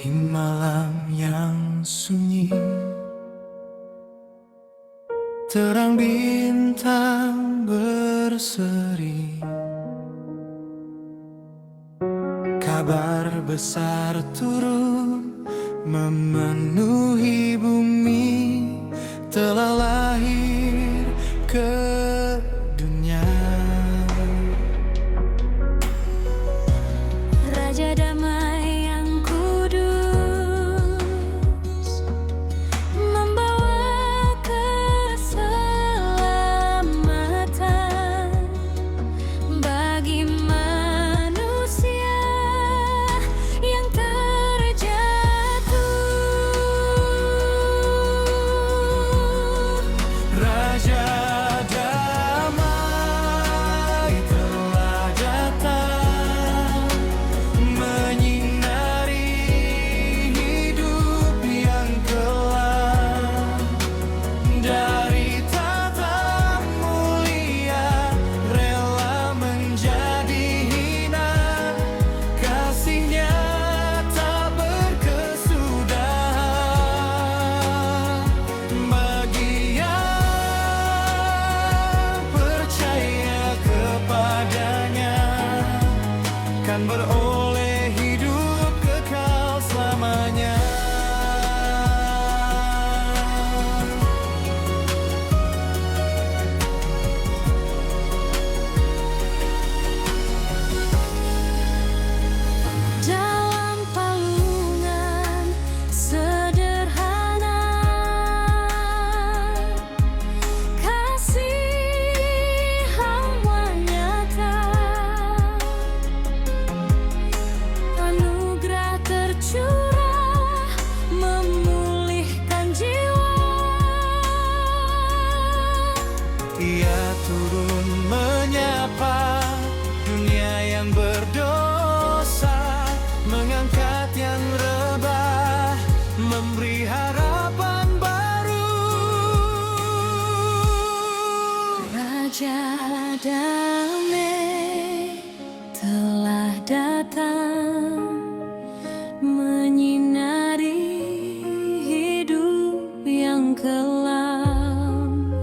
Di malam yang sunyi, terang bintang berseri, kabar besar turun memenuhi bumi, telah lahir ke dunia. Raja damai yang kudus membawa keselamatan bagi manusia yang terjatuh. Raja damai telah datang, menyinari hidup yang kelam. Dari tata mulia rela menjadi hina, kasihnya tak berkesudahan bagi yang percaya kepadanya, kan beroleh hidup kekal selamanya. Dalam palungan sederhana, kasih Hawa nyata, anugerah tercurah memulihkan jiwa. Ia turun menyapa dunia yang berdosa, mengangkat yang rebah, memberi harapan baru. Raja damai telah datang, menyinari hidup yang kelam.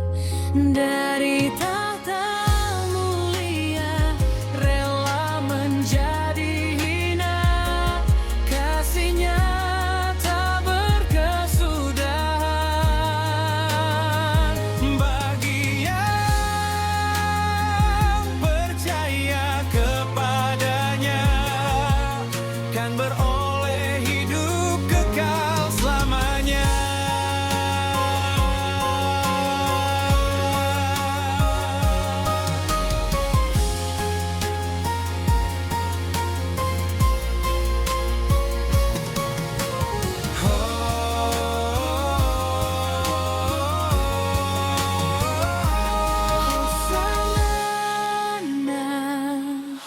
Dari tahta mulia rela menjadi hina, kasihnya tak berkesudahan bagi yang percaya kepadanya, kan beroleh hidup kekal selamanya.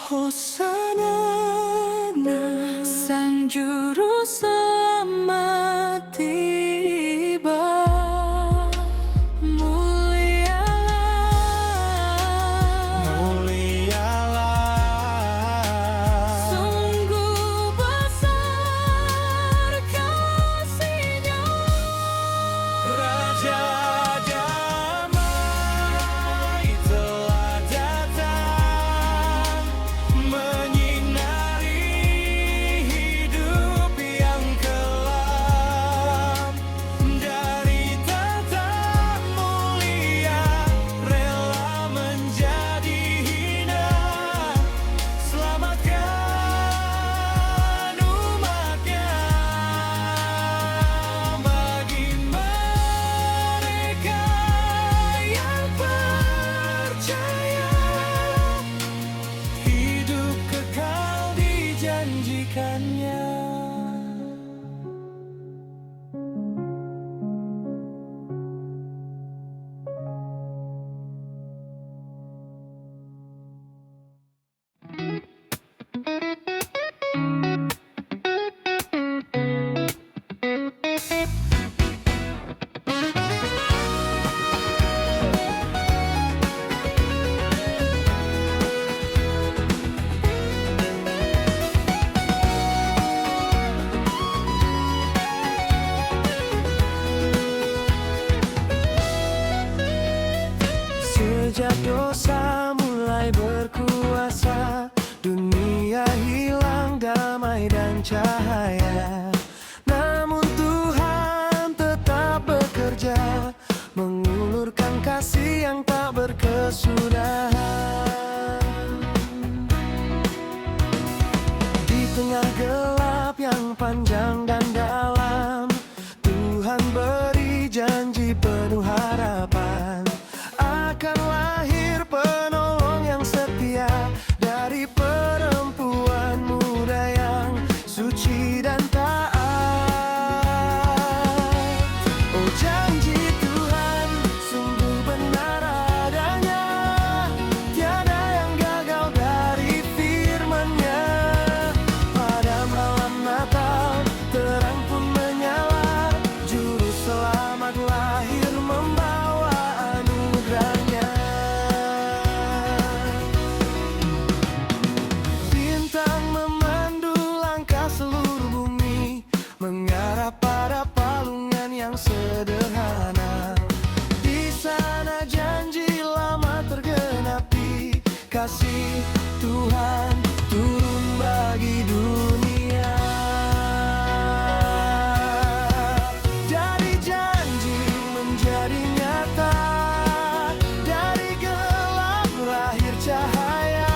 Hosana, Hosana, Sang Juru Selamat tiba. mulialah. Sungguh besar kasih-Nya. Raja damai telah datang, menyinari hidup yang kelam. Dari tata mulia rela menjadi hina, selamatkan umatnya. Bagi mereka yang percaya, hidup kekal dijanjikannya. cahaya. Namun Tuhan tetap bekerja, mengulurkan kasih yang tak berkesudahan. Di tengah gelap yang panjang dan dalam, Tuhan beri janji penuh harapan. Akan lahir penolong yang setia dari perempuan muda yang suci dan taat. Oh, janji Tuhan sungguh benar adanya, tiada yang gagal dari firman-Nya. Pada malam Natal terang pun menyala, juru selamat lahir membawa anugerahnya. Bintang memandu langkah seluruh bumi, mengarah pada palungan yang sederhana. Di sana janji lama tergenapi, kasih Tuhan turun bagi dunia. Dari janji menjadi nyata, dari gelap lahir cahaya.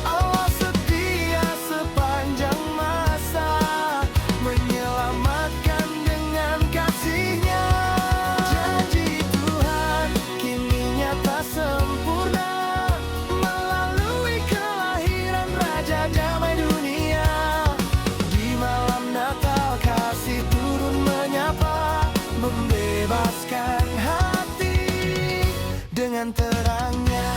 Allah setia sepanjang masa, menyelamatkan dengan kasih-Nya. Janji Tuhan kini nyata sempurna, melalui kelahiran Raja Damai dunia. Di malam Natal kasih turun menyapa, membebaskan hati dengan terangnya.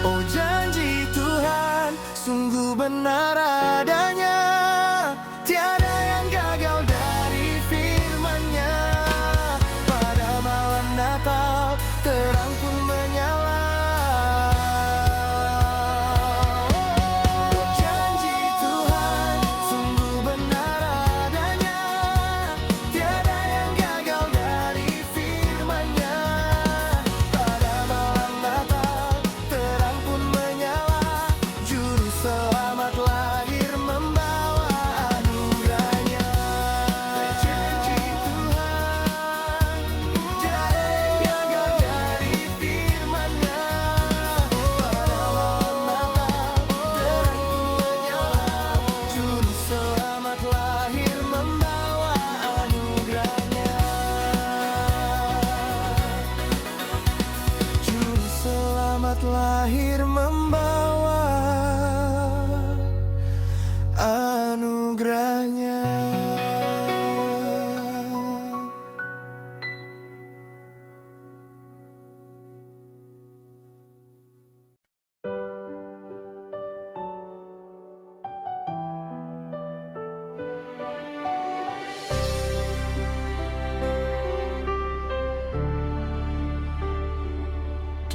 Oh, janji Tuhan sungguh benar adanya, tiada yang gagal dari firman-Nya. Pada malam Natal terang pun menyala. Oh, janji Tuhan sungguh benar adanya, tiada yang gagal dari firman-Nya. Pada malam Natal terang pun menyala, juru selamat lahir membawa anugerahnya. Janji Tuhan, tiada yang gagal dari firman-Nya. Pada malam Natal terang pun menyala, juru selamat lahir membawa anugerahnya. Juru selamat lahir membawa anugerahnya.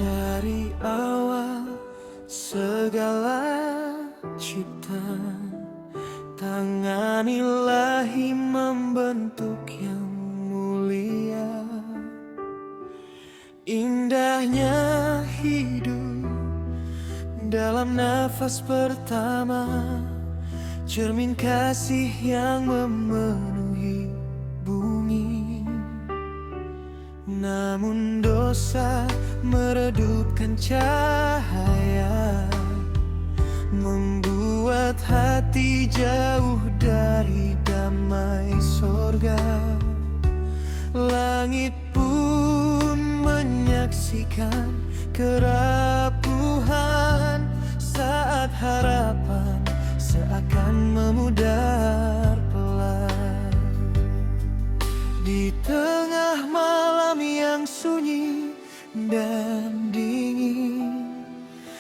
Dari awal segala ciptaan, tangan Ilahi membentuk yang mulia. Indahnya hidup dalam nafas pertama, cermin kasih yang memenuhi bumi. Namun dosa meredupkan cahaya, membuat hati jauh dari damai sorga. Langit pun menyaksikan kerapuhan, saat harapan seakan memudar pelan. Di tengah malam yang sunyi dan dingin,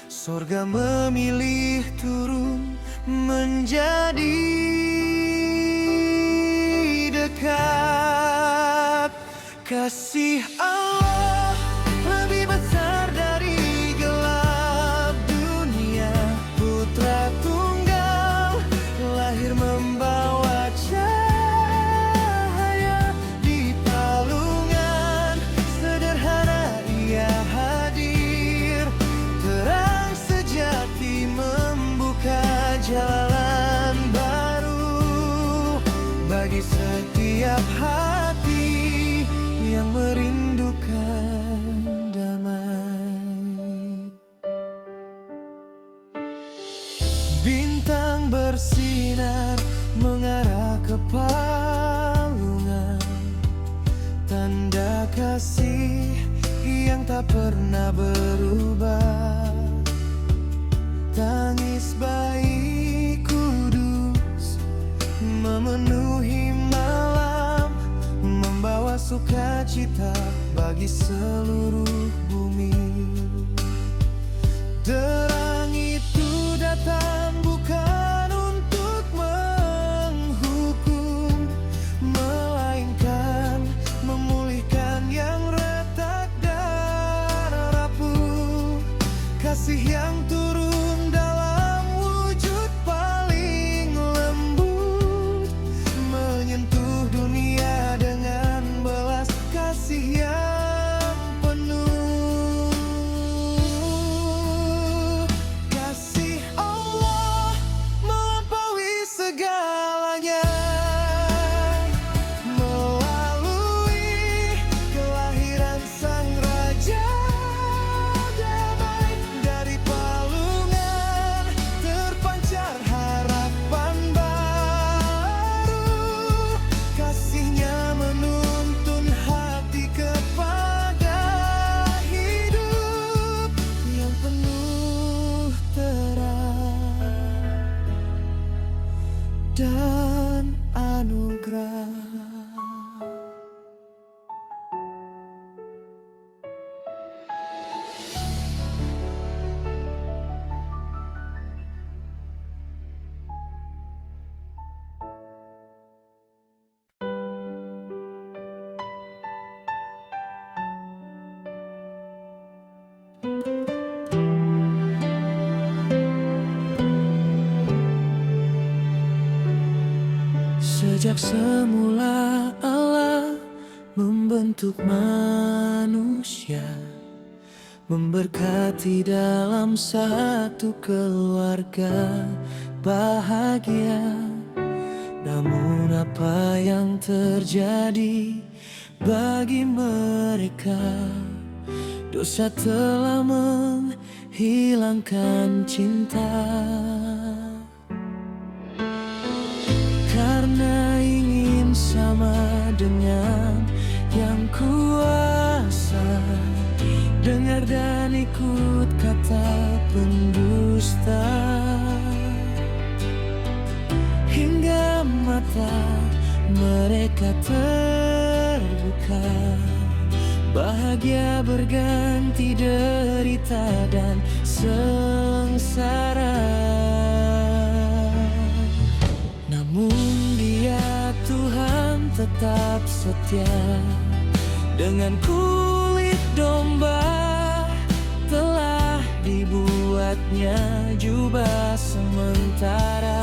sorga memilih turun menjadi dekat. Kasih Allah merindukan damai. Bintang bersinar mengarah ke palungan, tanda kasih yang tak pernah berubah. Tangis bayi kudus memenuhi malam, membawa sukacita bagi seluruh bumi. Terang itu datang bukan untuk menghukum, melainkan memulihkan yang retak dan rapuh. Kasih yang turun dalam wujud paling lembut, menyentuh dunia dengan belas kasih yang penuh. Kasih Allah melampaui segalanya, melalui kelahiran Sang Raja damai. Dari palungan terpancar harapan baru, kasihnya menuntun hati kepada hidup yang penuh terang dan anugerah. Sejak semula Allah membentuk manusia, memberkati dalam satu keluarga bahagia. Namun apa yang terjadi bagi mereka? Dosa telah menghilangkan cinta. Karena ingin sama dengan yang kuasa, dengar dan ikut kata pendusta. Hingga mata mereka terbuka, bahagia berganti derita dan sengsara. Namun Dia Tuhan tetap setia, dengan kulit domba telah dibuatnya jubah sementara.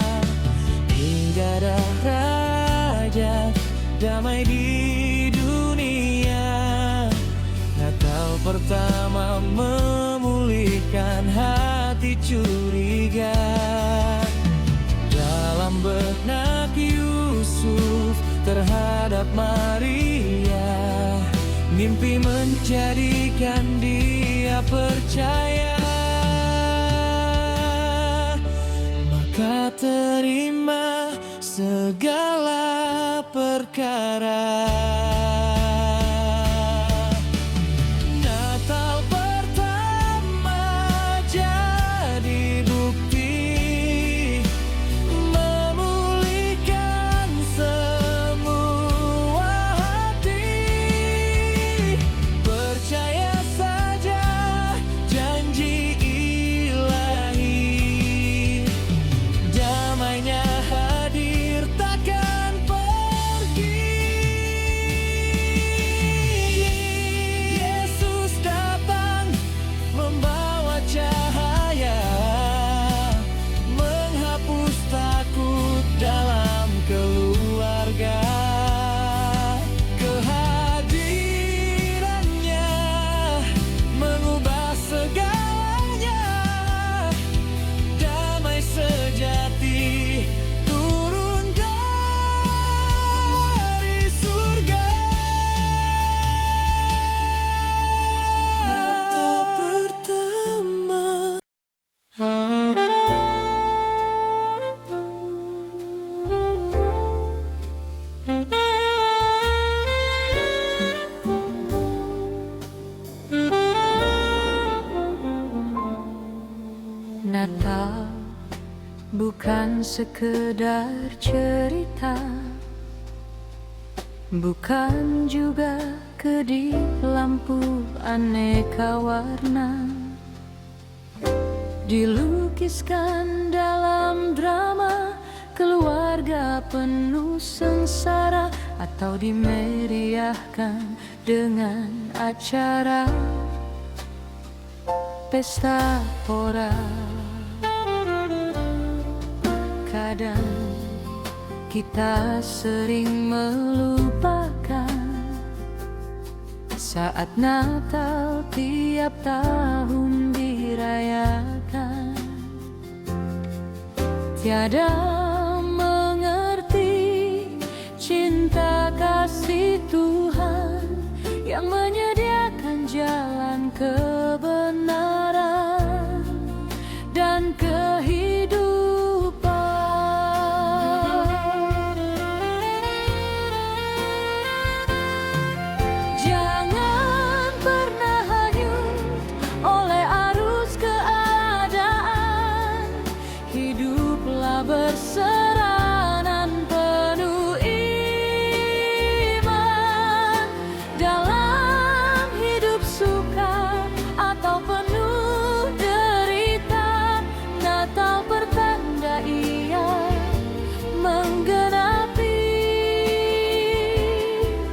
Hingga ada raja damai di dunia. Natal pertama memulihkan hati curiga. Dalam benak Yusuf terhadap Maria, mimpi menjadikan dia percaya. Maka terima segala perkara. Natal pertama jadi bukti, memulihkan semua hati. Percaya saja janji ilahi, damainya hadir takkan pergi. sekedar cerita, bukan juga kedip lampu aneka warna, dilukiskan dalam drama keluarga penuh sengsara, atau dimeriahkan dengan acara pesta pora. Kadang kita sering melupakan saat Natal tiap tahun dirayakan. Tiada mengerti cinta kasih Tuhan yang menyediakan jalan kebenaran dan kehidupan. Jangan pernah hanyut oleh arus keadaan, hiduplah berseranan penuh iman. Dalam hidup suka atau penuh derita, Natal pertanda ia menggenapi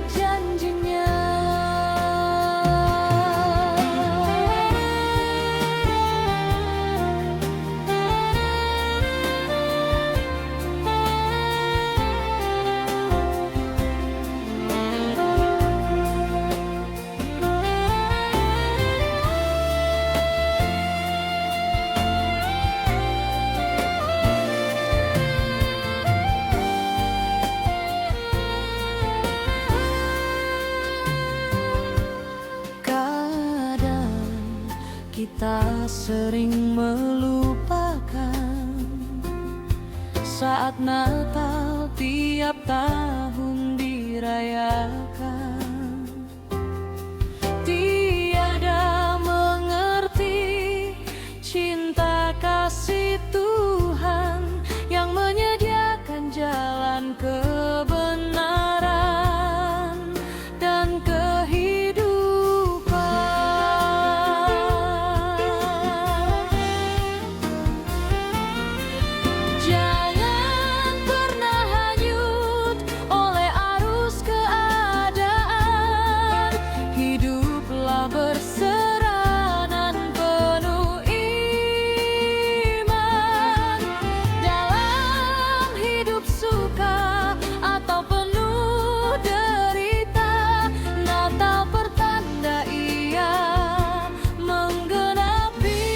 janjinya. Kadang kita sering melupakan saat Natal tiap tahun dirayakan. Tiada mengerti cinta kasih Tuhan yang menyediakan jalan kebenaran dan kehidupan. Jangan pernah hanyut oleh arus keadaan, hiduplah berseranan penuh iman. Dalam hidup suka atau penuh derita, Natal pertanda ia menggenapi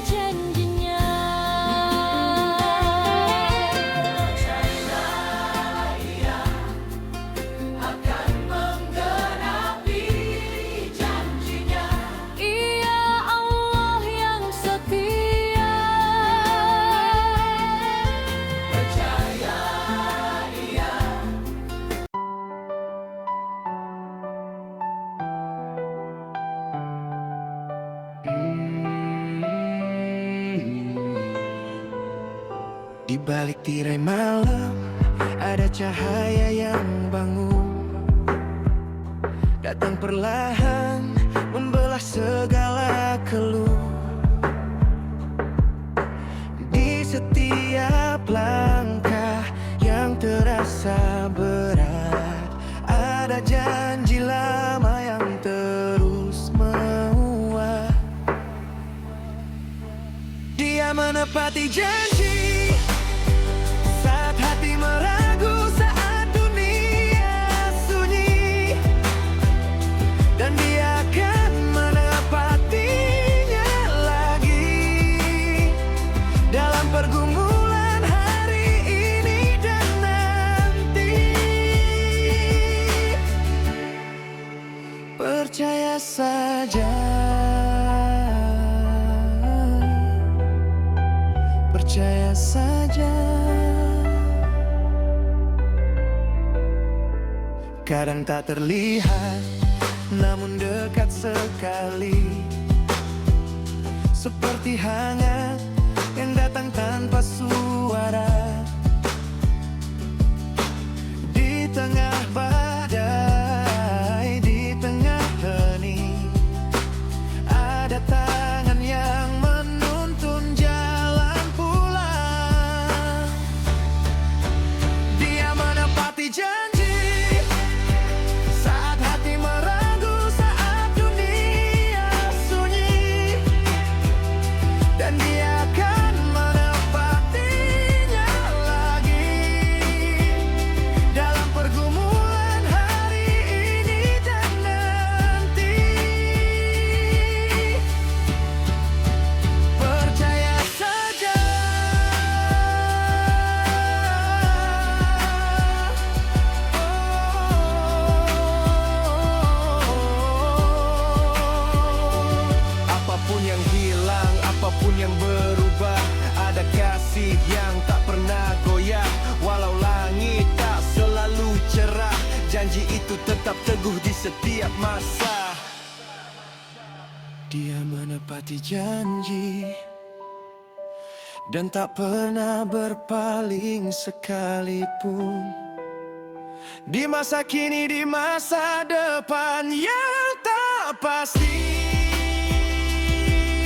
janjinya. Ia Allah yang setia. Di balik tirai malam ada cahaya yang bangun, datang perlahan membelah segala keluh. Di setiap langkah yang terasa berat, ada janji lama yang terus menguat. Dia menepati janji saat hati meragu, saat dunia sunyi, dan dia akan menepatinya lagi dalam pergumulan hari ini dan nanti. Percaya saja, percaya saja. Kadang tak terlihat, namun dekat sekali, seperti hangat yang datang datang tanpa suara. Di tengah badai, di tengah hening, ada tangan yang menuntun jalan pulang. Dia menepati janji saat hati meragu, saat dunia sunyi, dan dia akan menepatinya lagi dalam pergumulan hari ini dan nanti. Percaya saja. Apapun yang hilang, apapun yang berubah, ada kasih yang tak pernah goyah. Walau langit tak selalu cerah, janji itu tetap teguh di setiap masa. Dia menepati janji dan tak pernah berpaling sekalipun. Di masa kini, di masa depan yang tak pasti.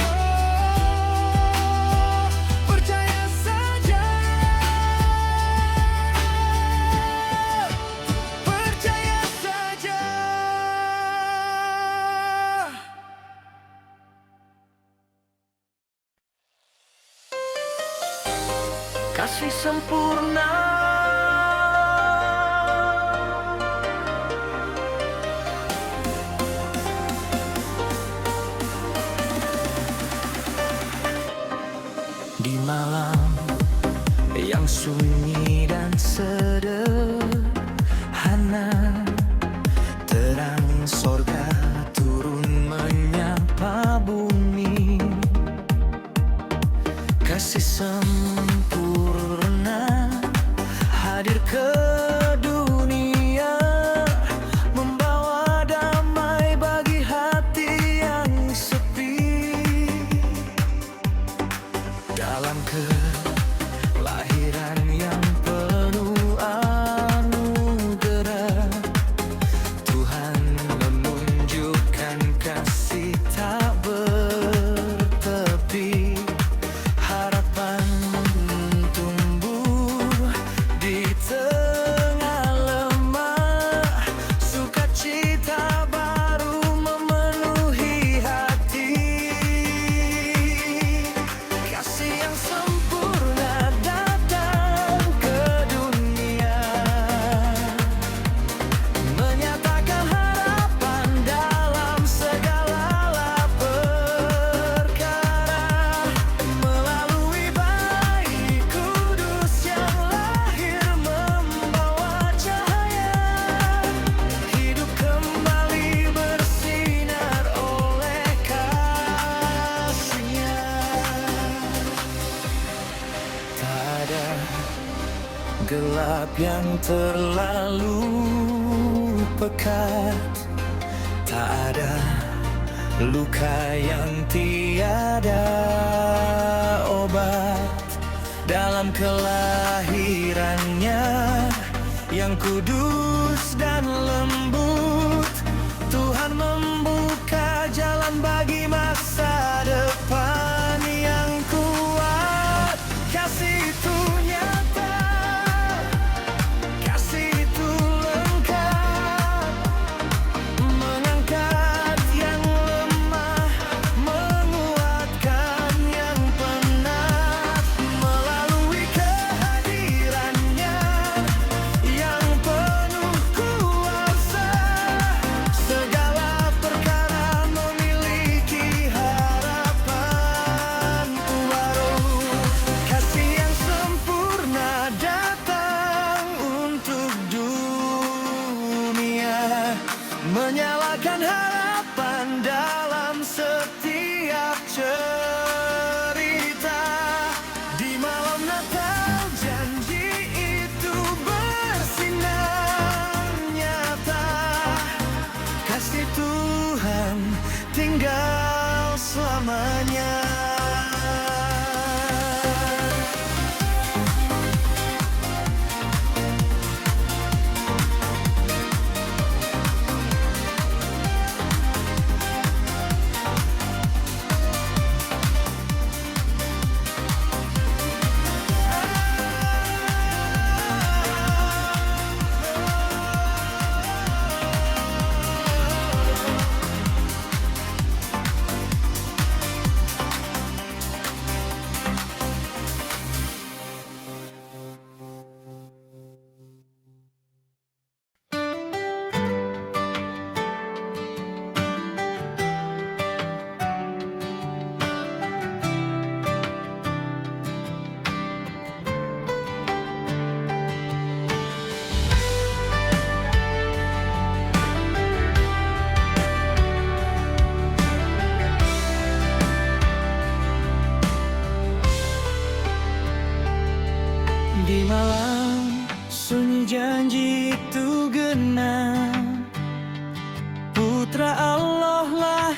Oh, percaya saja. Percaya saja. Kasih sempurna. Di malam yang sunyi dan sederhana, terang sorga turun menyapa bumi. Kasih sempurna hadir ke dunia, membawa damai bagi hati yang sepi. Dalam kelahiran yang penuh anugerah, Tuhan menunjukkan kasih tak bertepi. Harapan tumbuh di tengah lemah, sukacita baru memenuhi hati. Kasih yang sempurna datang ke dunia, menyatakan harapan dalam segala perkara. Melalui bayi kudus yang lahir membawa cahaya, hidup kembali bersinar oleh kasih-Nya. Tak ada gelap yang terlalu pekat, tak ada luka yang tiada obat. Dalam kelahirannya yang kudus dan lembut, Tuhan membuka jalan bagi masa depan yang kuat. Kasih itu nyata, kasih itu lengkap, mengangkat yang lemah, menguatkan yang penat. Melalui kehadirannya yang penuh kuasa, segala perkara memiliki harapan baru. Kasih yang sempurna datang untuk dunia, menyalakan harapan dalam setiap cerita. Di malam Natal janji itu bersinar nyata, kasih Tuhan tinggal selamanya.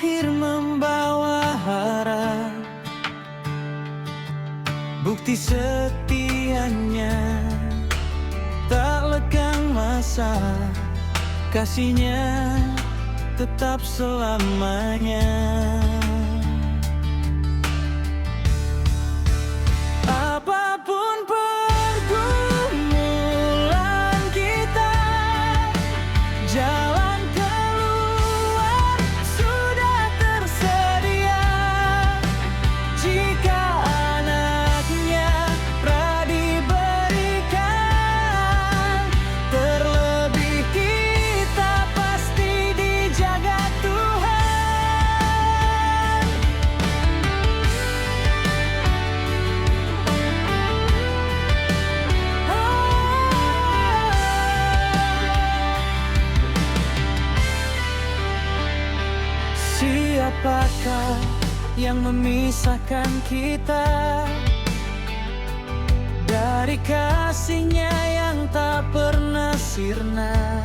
lahir membawa harap, bukti setianya tak lekang masa, kasihnya tetap selamanya. Apapun pergumulan kita, jalan keluar sudah tersedia. Jika anaknya pernah diberikan, terlebih kita pasti dijaga Tuhan. Siapakah yang memisahkan kita dari kasihnya yang tak pernah sirna?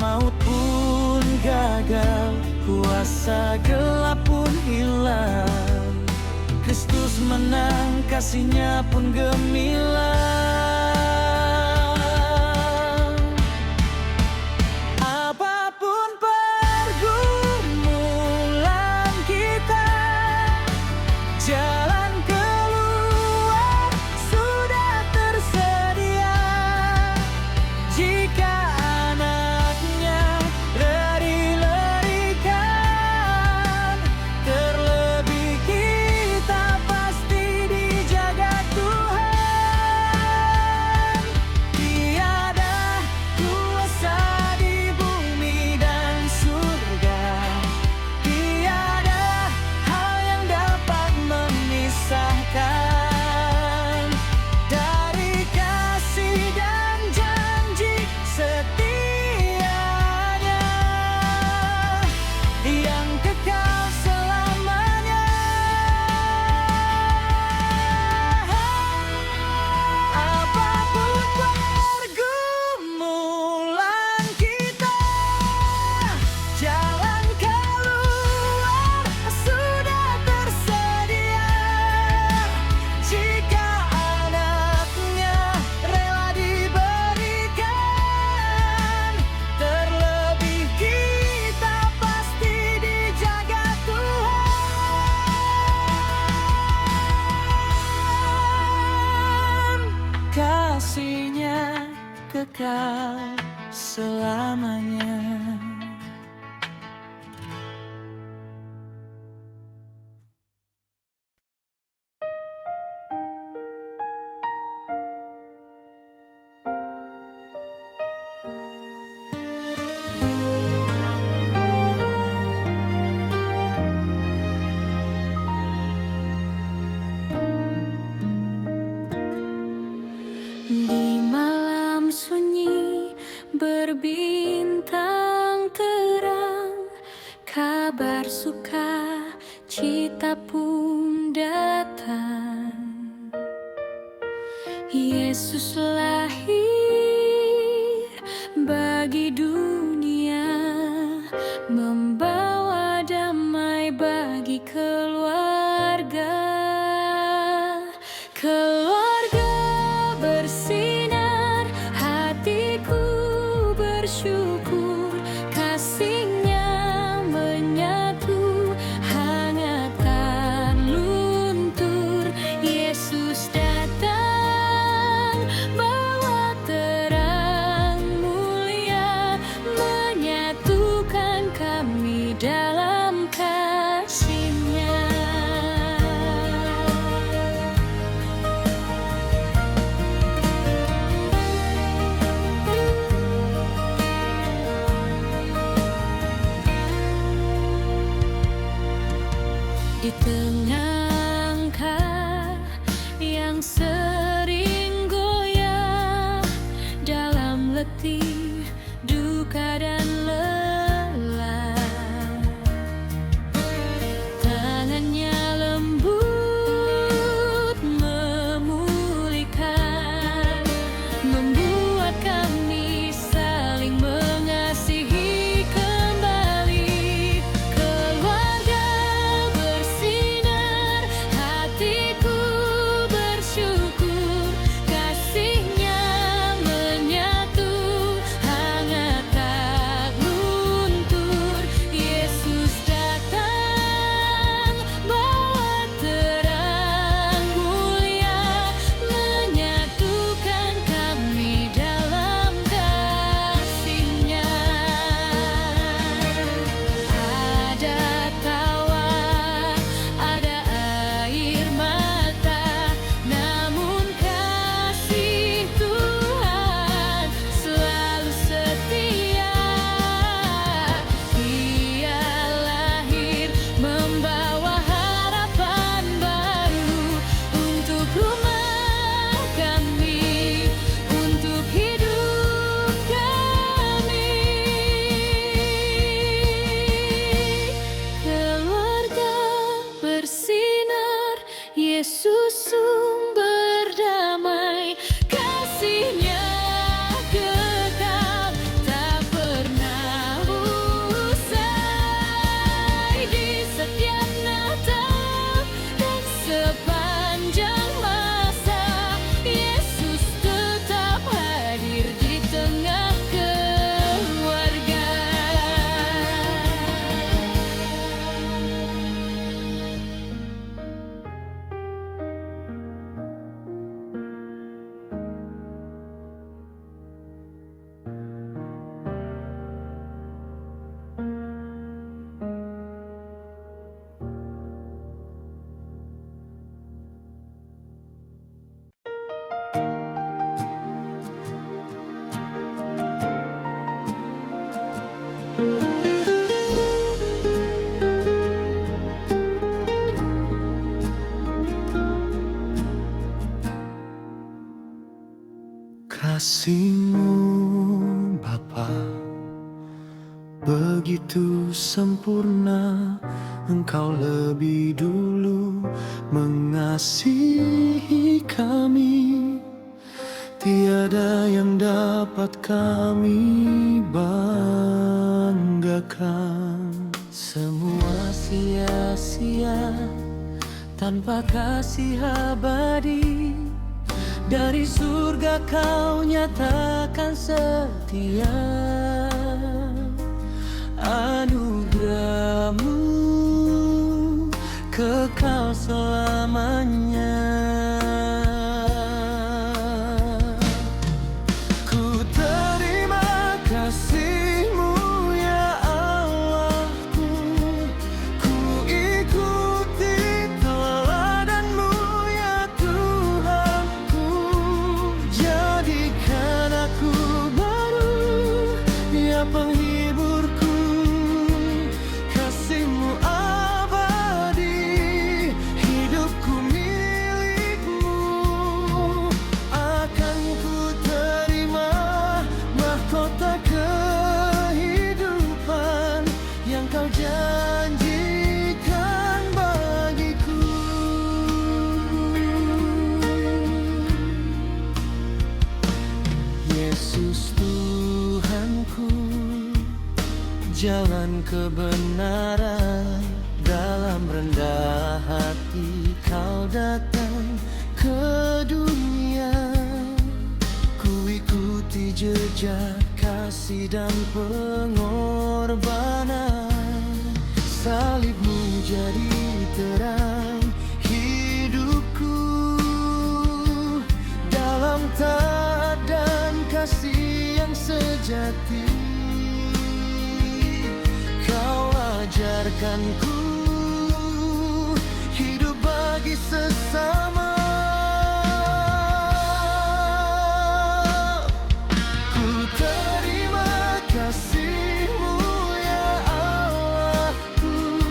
Maut pun gagal, kuasa gelap pun hilang, Kristus menang, kasihnya pun gemilang. Apapun pergumulan kita, jalan keluar sudah tersedia. Jika anaknya dilarikan, terlebih kita pasti dijaga Tuhan. Tiada kuasa di bumi dan surga, tiada hal yang dapat memisahkan dari kasih dan janji setianya yang kekal selamanya. Apapun pergumulan kita, jalan keluar sudah tersedia. Jika anaknya rela diberikan, terlebih kita pasti dijaga Tuhan. Kasihnya kekal selamanya. Di malam sunyi berbintang terang, kabar suka cita pun datang. Yesus lahir bagi dunia, membawa damai bagi keluarga. Keluarga bersinar, hatiku bersyukur, kasihnya menyatu, hangatan luntur. Yesus datang bawa terang mulia, menyatukan kami dalam kasih-Nya. Di tengah angka yang sering goyah, dalam letih, duka dan lelah, tangannya lembut memulihkan, membuat kami saling mengasihi kembali. Begitu sempurna, Engkau lebih dulu mengasihi kami. Tiada yang dapat kami banggakan. Semua sia-sia tanpa kasih abadi. Dari surga kau nyatakan setia. Anugerahmu kekal selamanya. Ku terima kasih-Mu ya Allahku. Ku ikuti teladan-Mu ya Tuhanku. Jadikan aku baru ya penghiburku. Kasih-Mu abadi, hidupku milik-Mu. Akan ku terima mahkota kehidupan yang Kau janjikan bagiku. Yesus Tuhanku, jalan kebenaran. Dalam rendah hati Kau datang ke dunia. Ku ikuti jejak kasih dan pengorbanan. Salib-Mu jadi terang hidupku. Dalam taat dan kasih yang sejati, Kau ajarkanku hidup bagi sesama. Ku terima kasih-Mu ya Allahku.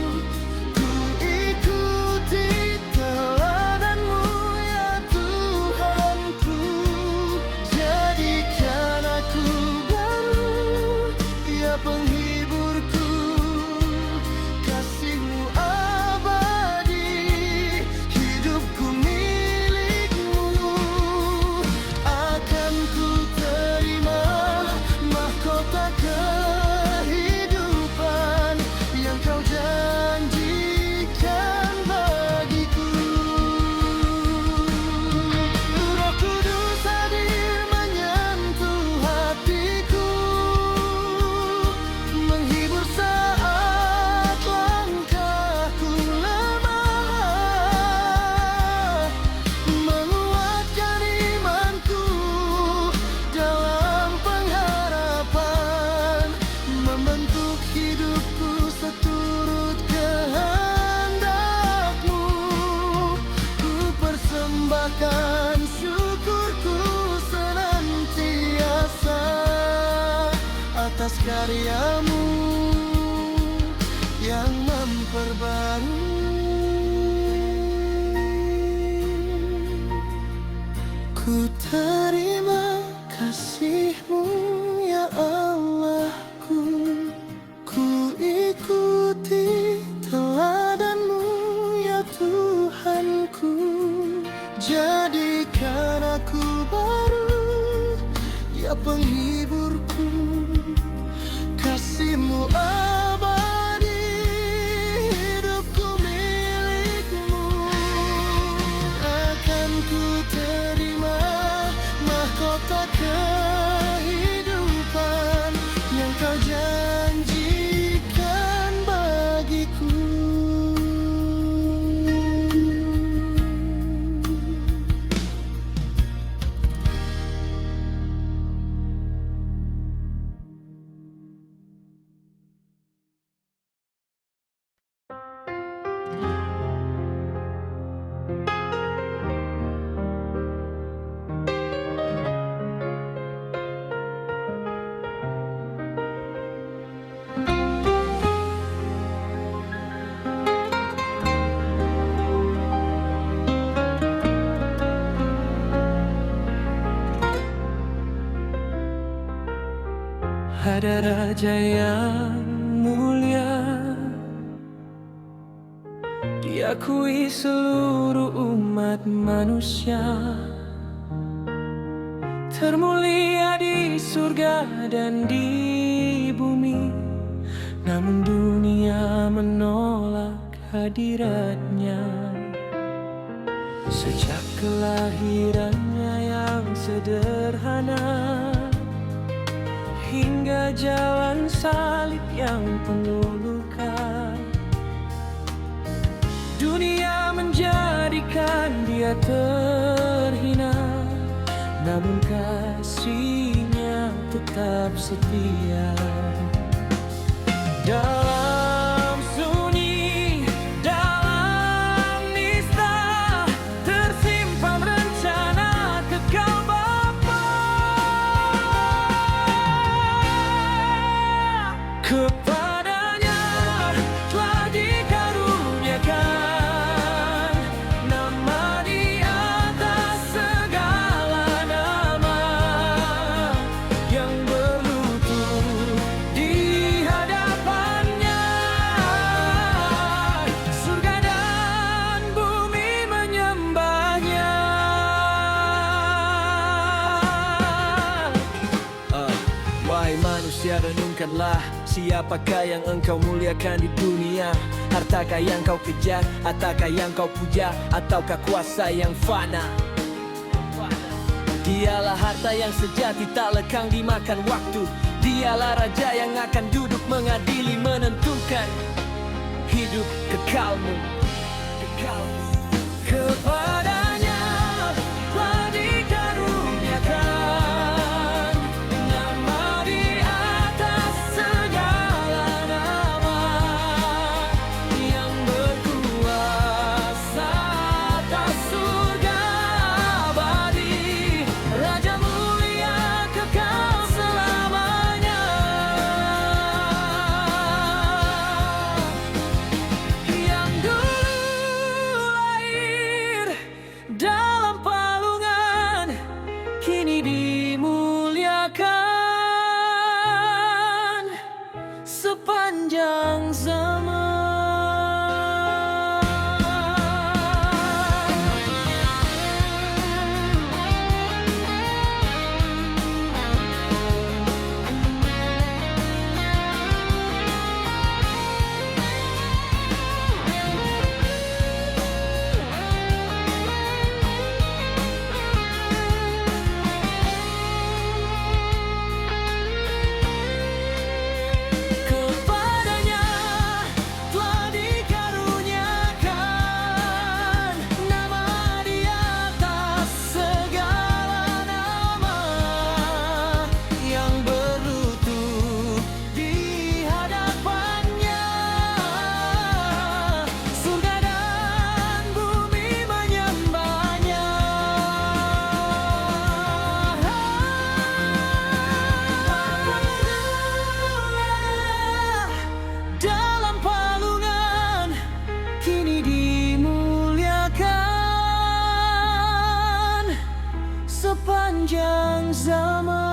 Ku ikuti teladan-Mu ya Tuhanku. Jadikan aku baru ya penghiburku. Kasih-Mu abadi, hidupku milik-Mu. Akan ku terima mahkota kehidupan yang Kau janjikan bagiku. Roh Kudus hadir menyentuh hatiku, menghibur saat langkahku lemah, menguatkan imanku dalam pengharapan, membentuk hidupku seturut kehendak-Mu. Ku persembahkan syukurku senantiasa atas karya-Mu yang memperbarui. Ku terima kasih-Mu ya Allahku. Ku ikuti teladan-Mu ya Tuhanku. Jadikan aku baru ya penghiburku. Kasih-Mu abadi, hidupku milik-Mu. Akan ku terima ada raja yang mulia, diakui seluruh umat manusia, termulia di surga dan di bumi. Namun dunia menolak hadiratnya. Sejak kelahirannya yang sederhana hingga jalan salib yang penuh luka, dunia menjadikan dia terhina. Namun kasihnya tetap setia. Dalam sunyi, dalam nista, tersimpan rencana kekal Bapa. Kepadanya telah dikaruniakan nama di atas segala nama, yang berlutut di hadapannya. Surga dan bumi menyembahnya. Wahai manusia, renungkanlah, siapakah yang engkau muliakan di dunia? Hartakah yang kau kejar, ataukah yang kau puja, ataukah kuasa yang fana? Dialah harta yang sejati, tak lekang dimakan waktu. Dialah raja yang akan duduk mengadili, menentukan hidup kekalmu. Kepadanya telah dikaruniakan nama di atas segala nama, yang berkuasa atas surga abadi, Raja mulia kekal selamanya. Yang dulu lahir dalam palungan, kini dimuliakan sepanjang zaman. Kepadanya telah dikaruniakan nama di atas segala nama, yang berlutut di hadapannya. Surga dan bumi menyembahnya. Dalam palungan, kini dimuliakan sepanjang zaman.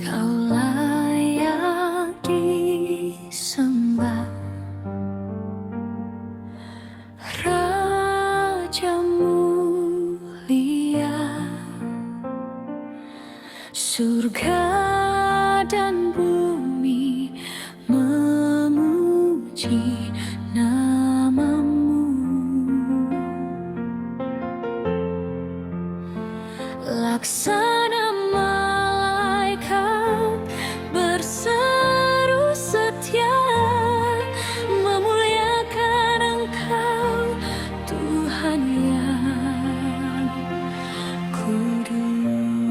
Kau layak disembah, Raja mulia. Surga dan bumi memuji namamu. Laksana malaikat berseru setia, memuliakan Engkau Tuhan yang kudus.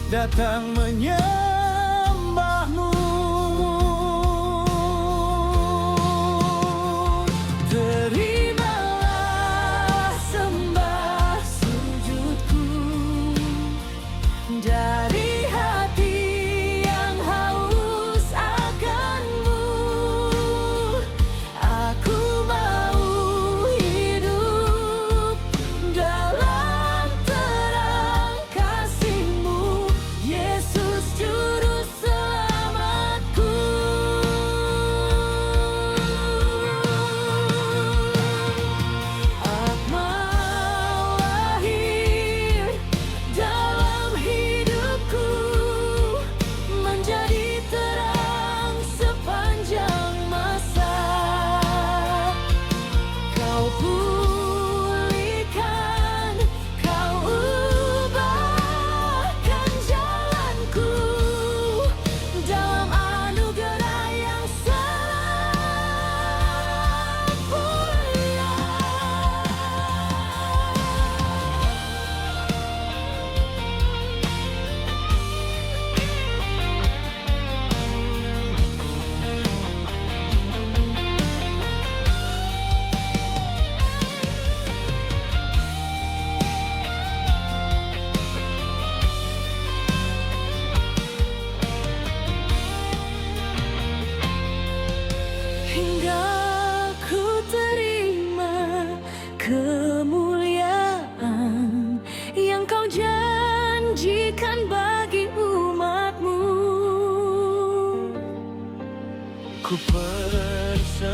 datang menyembahmu. Terimalah sembah sujudku dari hati yang haus akanmu. Aku mau hidup dalam terang kasih-Mu, Yesus Juru Selamatku. Akmal lahir dalam hidupku, menjadi terang sepanjang masa. Kau pulihkan, Kau ubahkan jalanku dalam anugerah yang sempurna. Hingga ku terima kemuliaan yang Kau janjikan bagi umat-Mu. Ku persembahkan